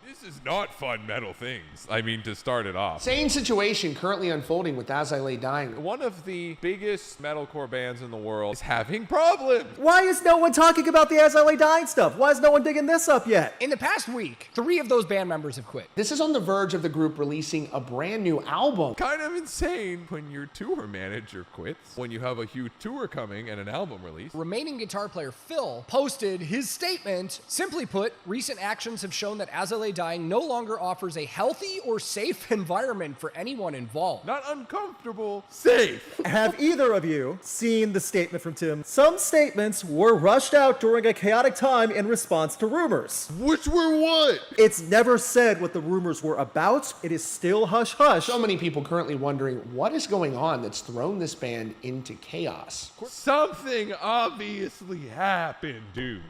This is not fun metal things. I mean, to start it off. Same situation currently unfolding with As I Lay Dying. One of the biggest metalcore bands in the world is having problems. Why is no one talking about the As I Lay Dying stuff? Why is no one digging this up yet? In the past week, 3 of those band members have quit. This is on the verge of the group releasing a brand new album. Kind of insane when your tour manager quits, when you have a huge tour coming and an album release. Remaining guitar player Phil posted his statement. Simply put, recent actions have shown that As I Lay Dying no longer offers a healthy or safe environment for anyone involved. Not uncomfortable, safe. Have either of you seen the statement from Tim? Some statements were rushed out during a chaotic time in response to rumors. Which were what? It's never said what the rumors were about. It is still hush-hush. So many people currently wondering what is going on that's thrown this band into chaos. Something obviously happened, dude.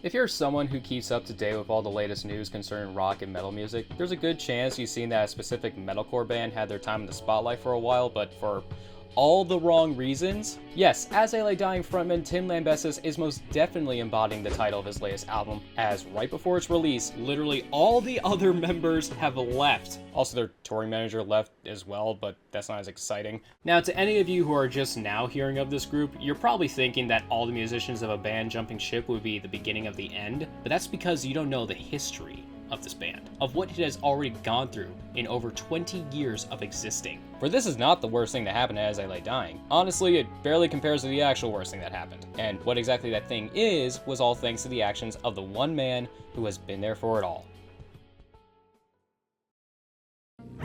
If you're someone who keeps up to date with all the latest news concerning rock and metal music, there's a good chance you've seen that a specific metalcore band had their time in the spotlight for a while, but for all the wrong reasons. Yes, As I Lay Dying frontman Tim Lambesis is most definitely embodying the title of his latest album, as right before its release, literally all the other members have left. Also, their touring manager left as well, but that's not as exciting. Now, to any of you who are just now hearing of this group, you're probably thinking that all the musicians of a band jumping ship would be the beginning of the end, but that's because you don't know the history of this band, of what it has already gone through in over 20 years of existing. For this is not the worst thing that happened to As I Lay Dying. Honestly, it barely compares to the actual worst thing that happened. And what exactly that thing is was all thanks to the actions of the one man who has been there for it all.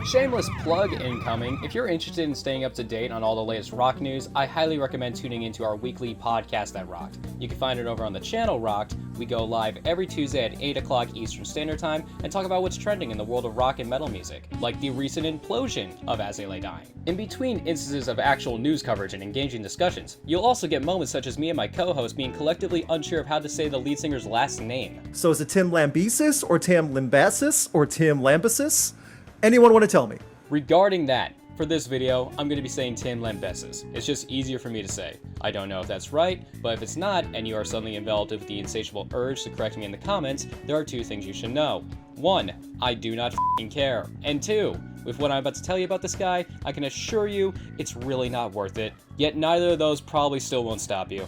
Shameless plug incoming. If you're interested in staying up to date on all the latest rock news, I highly recommend tuning into our weekly podcast That Rocked. You can find it over on the channel Rocked. We go live every Tuesday at 8 o'clock Eastern Standard Time and talk about what's trending in the world of rock and metal music, like the recent implosion of As I Lay Dying. In between instances of actual news coverage and engaging discussions, you'll also get moments such as me and my co-host being collectively unsure of how to say the lead singer's last name. So is it Tim Lambesis or Tim Lambesis or Tim Lambesis? Anyone want to tell me? Regarding that, for this video, I'm going to be saying Tim Lambesis. It's just easier for me to say. I don't know if that's right, but if it's not, and you are suddenly enveloped with the insatiable urge to correct me in the comments, there are 2 things you should know. 1, I do not f***ing care. And 2, with what I'm about to tell you about this guy, I can assure you it's really not worth it. Yet neither of those probably still won't stop you.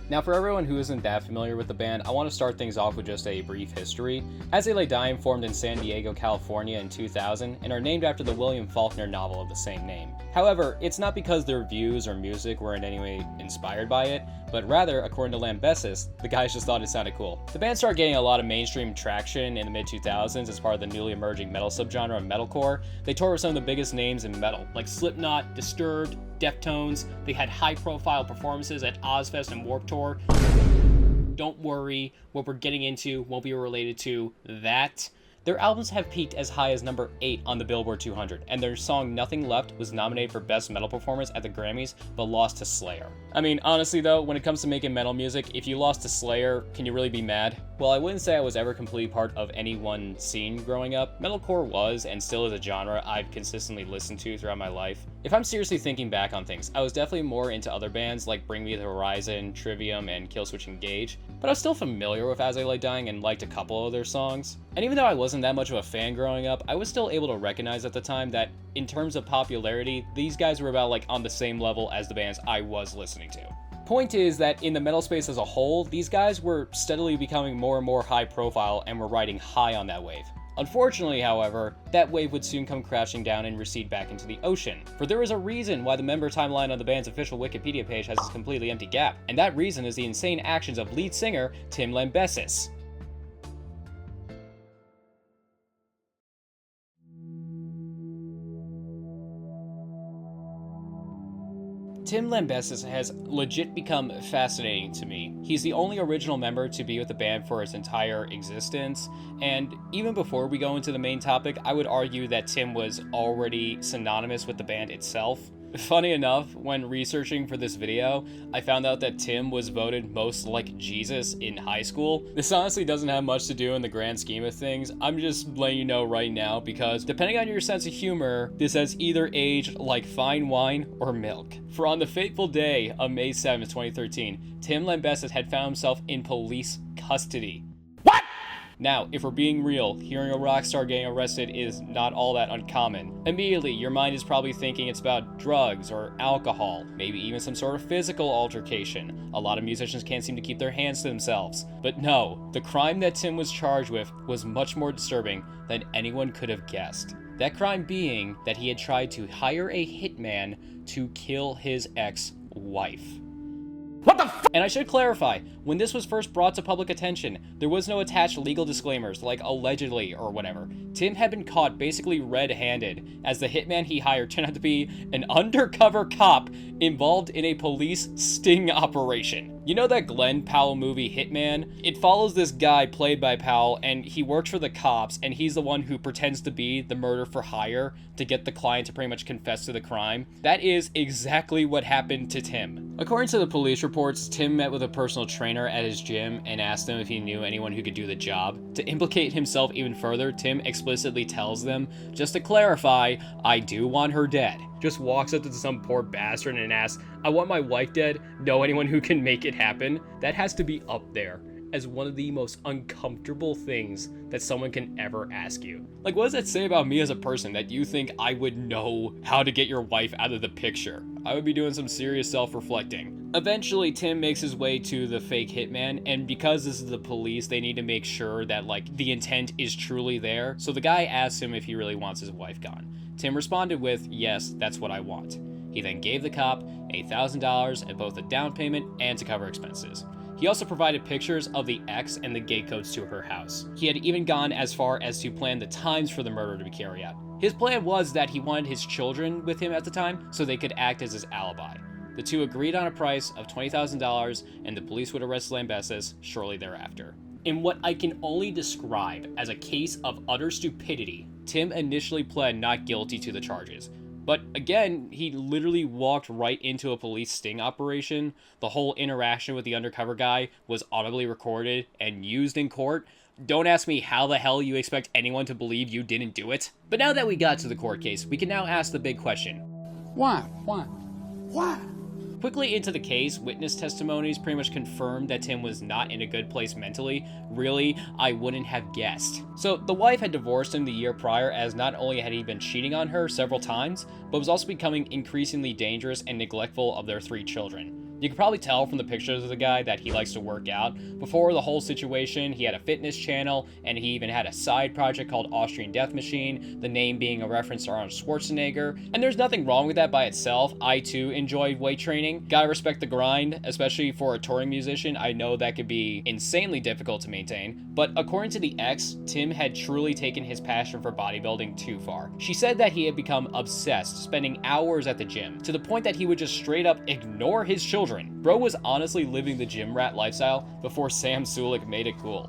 Now, for everyone who isn't that familiar with the band, I want to start things off with just a brief history. As I Lay Dying formed in San Diego, California in 2000, and are named after the William Faulkner novel of the same name. However, it's not because their views or music were in any way inspired by it, but rather, according to Lambesis, the guys just thought it sounded cool. The band started getting a lot of mainstream traction in the mid-2000s as part of the newly emerging metal subgenre of metalcore. They toured with some of the biggest names in metal, like Slipknot, Disturbed, Deftones. They had high-profile performances at Ozfest and Warped Tour. Don't worry, what we're getting into won't be related to that. Their albums have peaked as high as number 8 on the Billboard 200, and their song Nothing Left was nominated for Best Metal Performance at the Grammys, but lost to Slayer. I mean, honestly though, when it comes to making metal music, if you lost to Slayer, can you really be mad? Well, I wouldn't say I was ever completely part of any one scene growing up. Metalcore was, and still is, a genre I've consistently listened to throughout my life. If I'm seriously thinking back on things, I was definitely more into other bands like Bring Me the Horizon, Trivium, and Killswitch Engage, but I was still familiar with As I Lay Dying and liked a couple of their songs. And even though I wasn't that much of a fan growing up, I was still able to recognize at the time that, in terms of popularity, these guys were about on the same level as the bands I was listening to. Point is that in the metal space as a whole, these guys were steadily becoming more and more high profile and were riding high on that wave. Unfortunately, however, that wave would soon come crashing down and recede back into the ocean. For there is a reason why the member timeline on the band's official Wikipedia page has this completely empty gap, and that reason is the insane actions of lead singer Tim Lambesis. Tim Lambesis has legit become fascinating to me. He's the only original member to be with the band for its entire existence, and even before we go into the main topic, I would argue that Tim was already synonymous with the band itself. Funny enough, when researching for this video, I found out that Tim was voted most like Jesus in high school. This honestly doesn't have much to do in the grand scheme of things. I'm just letting you know right now because depending on your sense of humor, this has either aged like fine wine or milk. For on the fateful day of May 7th, 2013, Tim Lambesis had found himself in police custody. Now, if we're being real, hearing a rock star getting arrested is not all that uncommon. Immediately, your mind is probably thinking it's about drugs or alcohol, maybe even some sort of physical altercation. A lot of musicians can't seem to keep their hands to themselves. But no, the crime that Tim was charged with was much more disturbing than anyone could have guessed. That crime being that he had tried to hire a hitman to kill his ex-wife. What the f? And I should clarify, when this was first brought to public attention, there was no attached legal disclaimers like allegedly or whatever. Tim had been caught basically red-handed, as the hitman he hired turned out to be an undercover cop involved in a police sting operation. You know that Glenn Powell movie Hitman? It follows this guy played by Powell, and he works for the cops, and he's the one who pretends to be the murder for hire to get the client to pretty much confess to the crime. That is exactly what happened to Tim. According to the police reports, Tim met with a personal trainer at his gym and asked him if he knew anyone who could do the job. To implicate himself even further, Tim explicitly tells them, just to clarify, I do want her dead. Just walks up to some poor bastard and asks, I want my wife dead, know anyone who can make it happen? That has to be up there as one of the most uncomfortable things that someone can ever ask you. Like, what does that say about me as a person that you think I would know how to get your wife out of the picture? I would be doing some serious self-reflecting. Eventually, Tim makes his way to the fake hitman, and because this is the police, they need to make sure that, like, the intent is truly there. So the guy asks him if he really wants his wife gone. Tim responded with, yes, that's what I want. He then gave the cop $1,000 at both a down payment and to cover expenses. He also provided pictures of the ex and the gate codes to her house. He had even gone as far as to plan the times for the murder to be carried out. His plan was that he wanted his children with him at the time so they could act as his alibi. The two agreed on a price of $20,000 and the police would arrest Lambesis shortly thereafter. In what I can only describe as a case of utter stupidity, Tim initially pled not guilty to the charges. But again, he literally walked right into a police sting operation. The whole interaction with the undercover guy was audibly recorded and used in court. Don't ask me how the hell you expect anyone to believe you didn't do it. But now that we got to the court case, we can now ask the big question. Why? Quickly into the case, witness testimonies pretty much confirmed that Tim was not in a good place mentally. Really, I wouldn't have guessed. So the wife had divorced him the year prior, as not only had he been cheating on her several times, but was also becoming increasingly dangerous and neglectful of their 3 children. You can probably tell from the pictures of the guy that he likes to work out. Before the whole situation, he had a fitness channel, and he even had a side project called Austrian Death Machine, the name being a reference to Arnold Schwarzenegger. And there's nothing wrong with that by itself. I too enjoy weight training. Gotta respect the grind, especially for a touring musician. I know that could be insanely difficult to maintain. But according to the ex, Tim had truly taken his passion for bodybuilding too far. She said that he had become obsessed, spending hours at the gym, to the point that he would just straight up ignore his children. Bro was honestly living the gym rat lifestyle before Sam Sulek made it cool.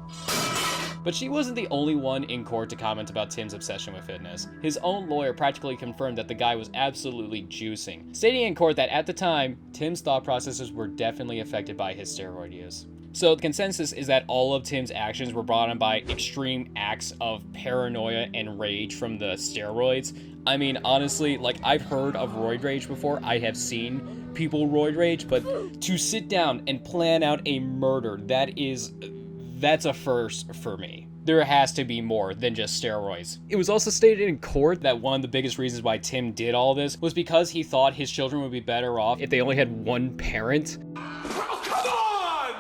But she wasn't the only one in court to comment about Tim's obsession with fitness. His own lawyer practically confirmed that the guy was absolutely juicing, stating in court that at the time, Tim's thought processes were definitely affected by his steroid use. So the consensus is that all of Tim's actions were brought on by extreme acts of paranoia and rage from the steroids. I mean, honestly, like, I've heard of roid rage before. I have seen people roid rage, but to sit down and plan out a murder, that's a first for me. There has to be more than just steroids. It was also stated in court that one of the biggest reasons why Tim did all this was because he thought his children would be better off if they only had one parent.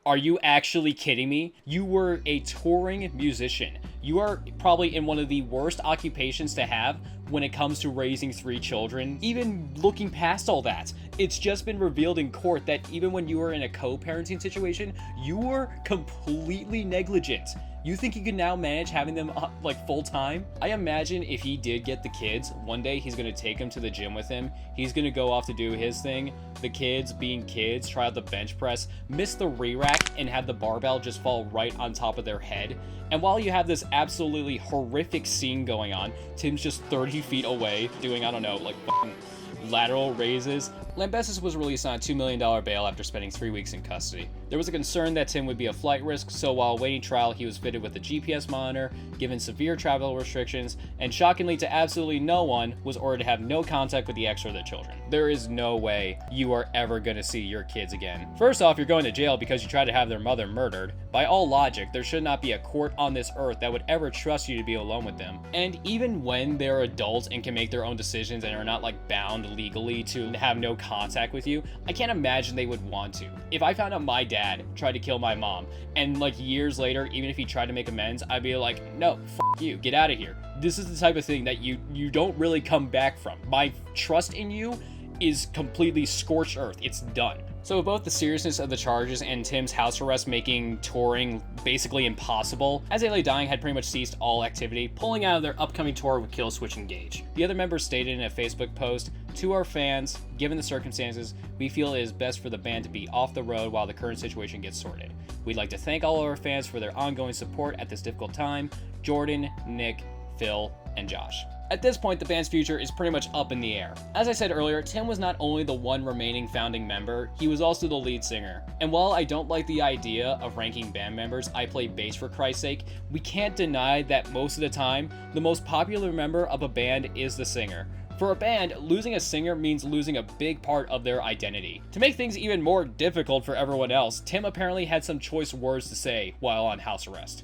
Are you actually kidding me? You were a touring musician. You are probably in one of the worst occupations to have when it comes to raising 3 children. Even looking past all that, it's just been revealed in court that even when you were in a co-parenting situation, you were completely negligent. You think you can now manage having them like full time? I imagine if he did get the kids, one day he's gonna take them to the gym with him. He's gonna go off to do his thing. The kids, being kids, try out the bench press, miss the re-rack, and have the barbell just fall right on top of their head. And while you have this absolutely horrific scene going on, Tim's just 30 feet away doing, I don't know, like fucking lateral raises. Lambesis was released on a $2 million bail after spending 3 weeks in custody. There was a concern that Tim would be a flight risk, so while awaiting trial, he was fitted with a GPS monitor, given severe travel restrictions, and shockingly to absolutely no one, was ordered to have no contact with the ex or their children. There is no way you are ever going to see your kids again. First off, you're going to jail because you tried to have their mother murdered. By all logic, there should not be a court on this earth that would ever trust you to be alone with them. And even when they're adults and can make their own decisions and are not like bound legally to have no contact with you, I can't imagine they would want to. If I found out my dad tried to kill my mom and like years later, even if he tried to make amends, I'd be like, no, f you, get out of here. This is the type of thing that you don't really come back from. My trust in you is completely scorched earth. It's done. So with both the seriousness of the charges and Tim's house arrest making touring basically impossible, As They Lay Dying had pretty much ceased all activity, pulling out of their upcoming tour with Killswitch Engage. The other members stated in a Facebook post, "To our fans, given the circumstances, we feel it is best for the band to be off the road while the current situation gets sorted. We'd like to thank all of our fans for their ongoing support at this difficult time. Jordan, Nick, Phil, and Josh." At this point, the band's future is pretty much up in the air. As I said earlier, Tim was not only the one remaining founding member, he was also the lead singer. And while I don't like the idea of ranking band members, I play bass for Christ's sake, we can't deny that most of the time, the most popular member of a band is the singer. For a band, losing a singer means losing a big part of their identity. To make things even more difficult for everyone else, Tim apparently had some choice words to say while on house arrest.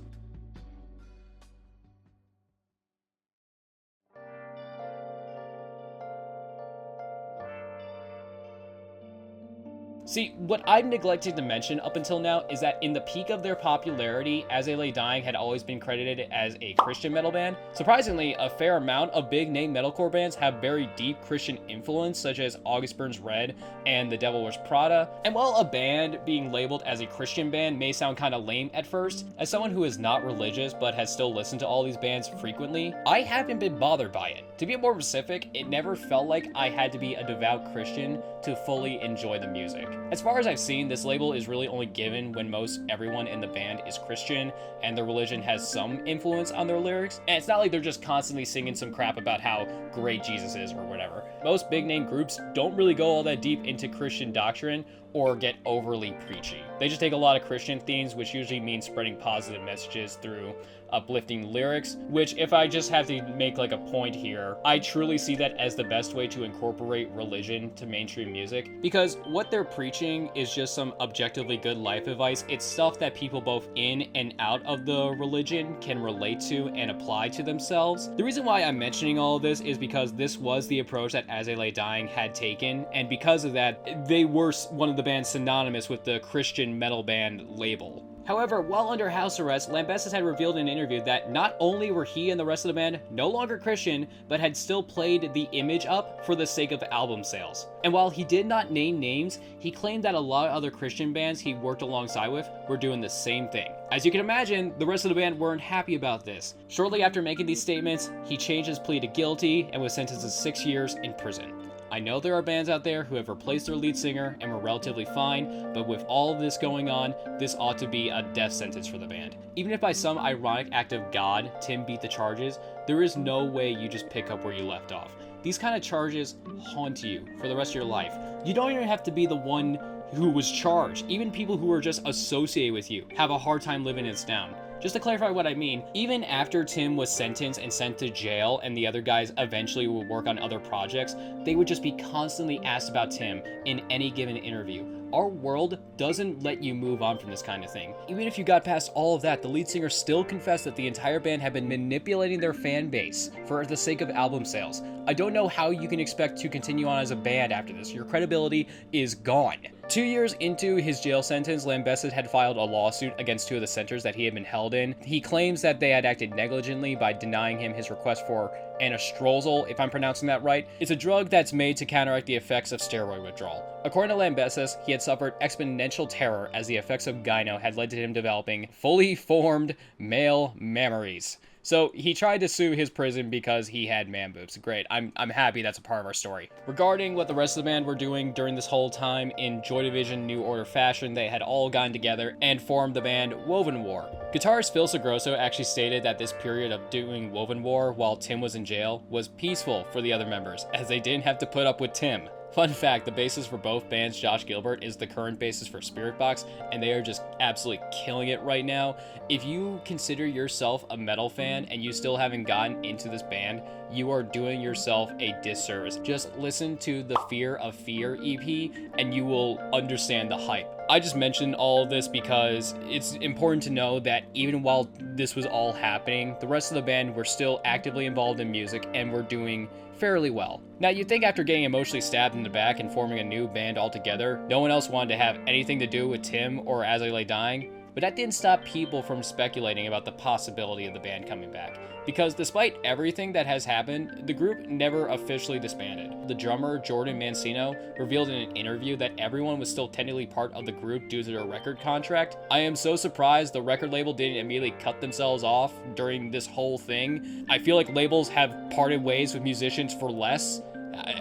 See, what I've neglected to mention up until now is that in the peak of their popularity, As They Lay Dying had always been credited as a Christian metal band. Surprisingly, a fair amount of big-name metalcore bands have very deep Christian influence, such as August Burns Red and The Devil Wears Prada. And while a band being labeled as a Christian band may sound kind of lame at first, as someone who is not religious but has still listened to all these bands frequently, I haven't been bothered by it. To be more specific, it never felt like I had to be a devout Christian to fully enjoy the music. As far as I've seen, this label is really only given when most everyone in the band is Christian and their religion has some influence on their lyrics, and it's not like they're just constantly singing some crap about how great Jesus is or whatever. Most big name groups don't really go all that deep into Christian doctrine or get overly preachy. They just take a lot of Christian themes, which usually means spreading positive messages through uplifting lyrics, which if I just have to make like a point here, I truly see that as the best way to incorporate religion to mainstream music, because what they're preaching is just some objectively good life advice. It's stuff that people both in and out of the religion can relate to and apply to themselves. The reason why I'm mentioning all of this is because this was the approach that As They Lay Dying had taken, and because of that, they were one of the bands synonymous with the Christian metal band label. However, while under house arrest, Lambesis had revealed in an interview that not only were he and the rest of the band no longer Christian, but had still played the image up for the sake of album sales. And while he did not name names, he claimed that a lot of other Christian bands he worked alongside with were doing the same thing. As you can imagine, the rest of the band weren't happy about this. Shortly after making these statements, he changed his plea to guilty and was sentenced to 6 years in prison. I know there are bands out there who have replaced their lead singer and were relatively fine, but with all of this going on, this ought to be a death sentence for the band. Even if by some ironic act of God, Tim beat the charges, there is no way you just pick up where you left off. These kind of charges haunt you for the rest of your life. You don't even have to be the one who was charged. Even people who are just associated with you have a hard time living this down. Just to clarify what I mean, even after Tim was sentenced and sent to jail and the other guys eventually would work on other projects, they would just be constantly asked about Tim in any given interview. Our world doesn't let you move on from this kind of thing. Even if you got past all of that, the lead singer still confessed that the entire band had been manipulating their fan base for the sake of album sales. I don't know how you can expect to continue on as a band after this. Your credibility is gone. 2 years into his jail sentence, Lambesis had filed a lawsuit against 2 of the centers that he had been held in. He claims that they had acted negligently by denying him his request for anastrozole, if I'm pronouncing that right. It's a drug that's made to counteract the effects of steroid withdrawal. According to Lambesis, he had suffered exponential terror as the effects of gyno had led to him developing fully formed male memories. So he tried to sue his prison because he had man boobs. Great, I'm happy that's a part of our story. Regarding what the rest of the band were doing during this whole time, in Joy Division New Order fashion, they had all gotten together and formed the band Woven War. Guitarist Phil Segrosso actually stated that this period of doing Woven War while Tim was in jail was peaceful for the other members, as they didn't have to put up with Tim. Fun fact, the bassist for both bands, Josh Gilbert, is the current bassist for Spiritbox, and they are just absolutely killing it right now. If you consider yourself a metal fan and you still haven't gotten into this band, you are doing yourself a disservice. Just listen to the Fear of Fear EP and you will understand the hype. I just mentioned all of this because it's important to know that even while this was all happening, the rest of the band were still actively involved in music and were doing fairly well. Now, you'd think after getting emotionally stabbed in the back and forming a new band altogether, no one else wanted to have anything to do with Tim or As I Lay Dying, but that didn't stop people from speculating about the possibility of the band coming back. Because despite everything that has happened, the group never officially disbanded. The drummer, Jordan Mancino, revealed in an interview that everyone was still technically part of the group due to their record contract. I am so surprised the record label didn't immediately cut themselves off during this whole thing. I feel like labels have parted ways with musicians for less.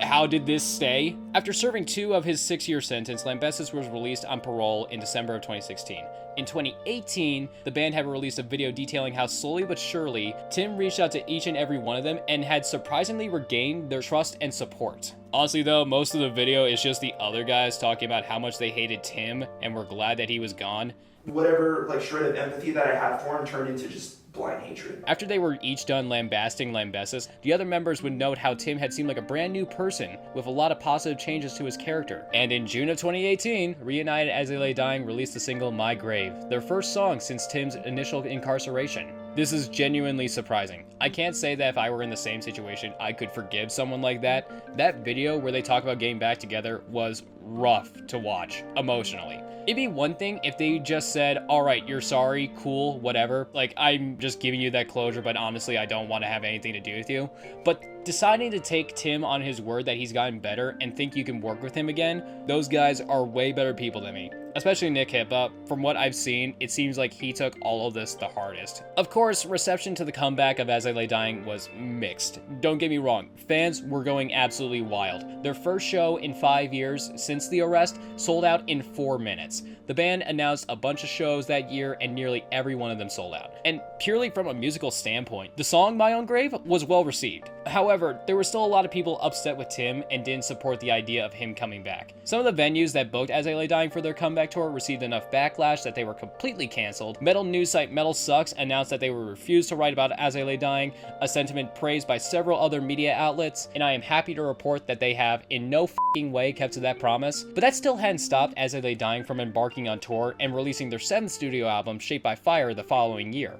How did this stay? After serving 2 of his 6-year sentence, Lambesis was released on parole in December of 2016. In 2018, the band had released a video detailing how slowly but surely, Tim reached out to each and every one of them and had surprisingly regained their trust and support. Honestly though, most of the video is just the other guys talking about how much they hated Tim and were glad that he was gone. Whatever like shred of empathy that I had for him turned into just blind hatred. After they were each done lambasting Lambesis, the other members would note how Tim had seemed like a brand new person with a lot of positive changes to his character. And in June of 2018, Reunited As They Lay Dying released the single My Grave, their first song since Tim's initial incarceration. This is genuinely surprising. I can't say that if I were in the same situation, I could forgive someone like that. That video where they talk about getting back together was rough to watch, emotionally. It'd be one thing if they just said, alright, you're sorry, cool, whatever. Like, I'm just giving you that closure, but honestly, I don't want to have anything to do with you. But deciding to take Tim on his word that he's gotten better and think you can work with him again, those guys are way better people than me. Especially Nick Hippa. From what I've seen, it seems like he took all of this the hardest. Of course, reception to the comeback of As I Lay Dying was mixed. Don't get me wrong, fans were going absolutely wild. Their first show in 5 years since the arrest sold out in 4 minutes. The band announced a bunch of shows that year and nearly every one of them sold out. And purely from a musical standpoint, the song My Own Grave was well received. However, there were still a lot of people upset with Tim and didn't support the idea of him coming back. Some of the venues that booked As I Lay Dying for their comeback tour received enough backlash that they were completely canceled. Metal news site Metal Sucks announced that they would refuse to write about As I Lay Dying, a sentiment praised by several other media outlets, and I am happy to report that they have in no f***ing way kept to that promise. But that still hadn't stopped As I Lay Dying from embarking on tour and releasing their 7th studio album, Shaped by Fire, the following year.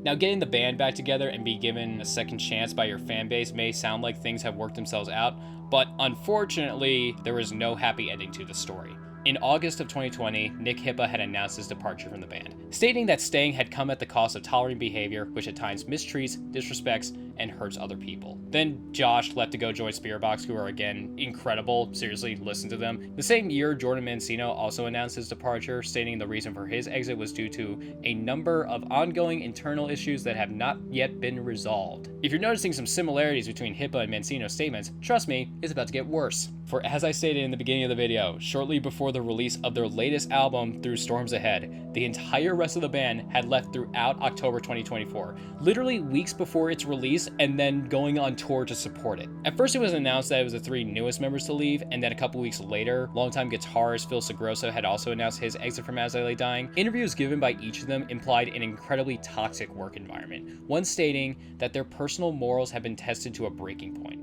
Now, getting the band back together and be given a second chance by your fan base may sound like things have worked themselves out, but unfortunately, there is no happy ending to the story. In August of 2020, Nick Hippa had announced his departure from the band, stating that staying had come at the cost of tolerating behavior which at times mistreats, disrespects, and hurts other people. Then Josh left to go join Spiritbox, who are again incredible. Seriously, listen to them. The same year, Jordan Mancino also announced his departure, stating the reason for his exit was due to a number of ongoing internal issues that have not yet been resolved. If you're noticing some similarities between Hippa and Mancino's statements, trust me, it's about to get worse. For as I stated in the beginning of the video, shortly before the release of their latest album, Through Storms Ahead, the entire rest of the band had left throughout October 2024, literally weeks before its release, and then going on tour to support it. At first it was announced that it was the 3 newest members to leave, and then a couple weeks later, longtime guitarist Phil Segroso had also announced his exit from As I Lay Dying. Interviews given by each of them implied an incredibly toxic work environment, one stating that their personal morals have been tested to a breaking point.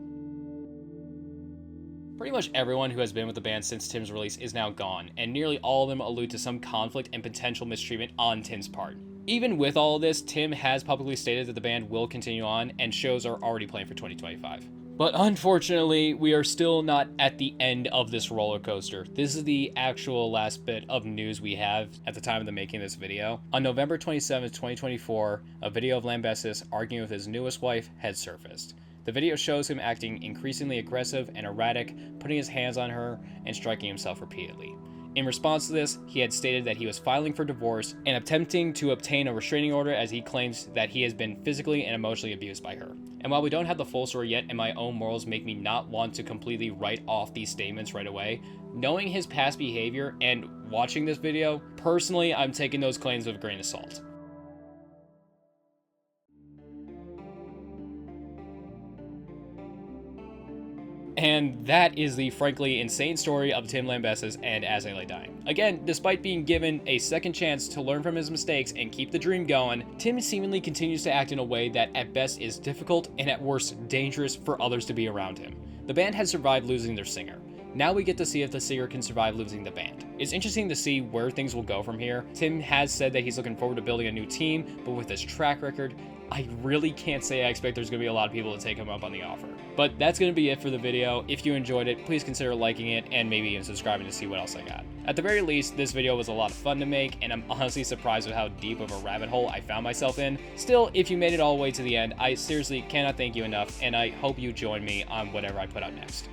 Pretty much everyone who has been with the band since Tim's release is now gone, and nearly all of them allude to some conflict and potential mistreatment on Tim's part. Even with all of this, Tim has publicly stated that the band will continue on, and shows are already planned for 2025. But unfortunately, we are still not at the end of this roller coaster. This is the actual last bit of news we have at the time of the making of this video. On November 27, 2024, a video of Lambesis arguing with his newest wife had surfaced. The video shows him acting increasingly aggressive and erratic, putting his hands on her and striking himself repeatedly. In response to this, he had stated that he was filing for divorce and attempting to obtain a restraining order, as he claims that he has been physically and emotionally abused by her. And while we don't have the full story yet, and my own morals make me not want to completely write off these statements right away, knowing his past behavior and watching this video, personally, I'm taking those claims with a grain of salt. And that is the frankly insane story of Tim Lambesis and As I Lay Dying. Again, despite being given a second chance to learn from his mistakes and keep the dream going, Tim seemingly continues to act in a way that at best is difficult and at worst dangerous for others to be around him. The band has survived losing their singer. Now we get to see if the singer can survive losing the band. It's interesting to see where things will go from here. Tim has said that he's looking forward to building a new team, but with his track record, I really can't say I expect there's going to be a lot of people to take him up on the offer. But that's going to be it for the video. If you enjoyed it, please consider liking it and maybe even subscribing to see what else I got. At the very least, this video was a lot of fun to make, and I'm honestly surprised with how deep of a rabbit hole I found myself in. Still, if you made it all the way to the end, I seriously cannot thank you enough, and I hope you join me on whatever I put out next.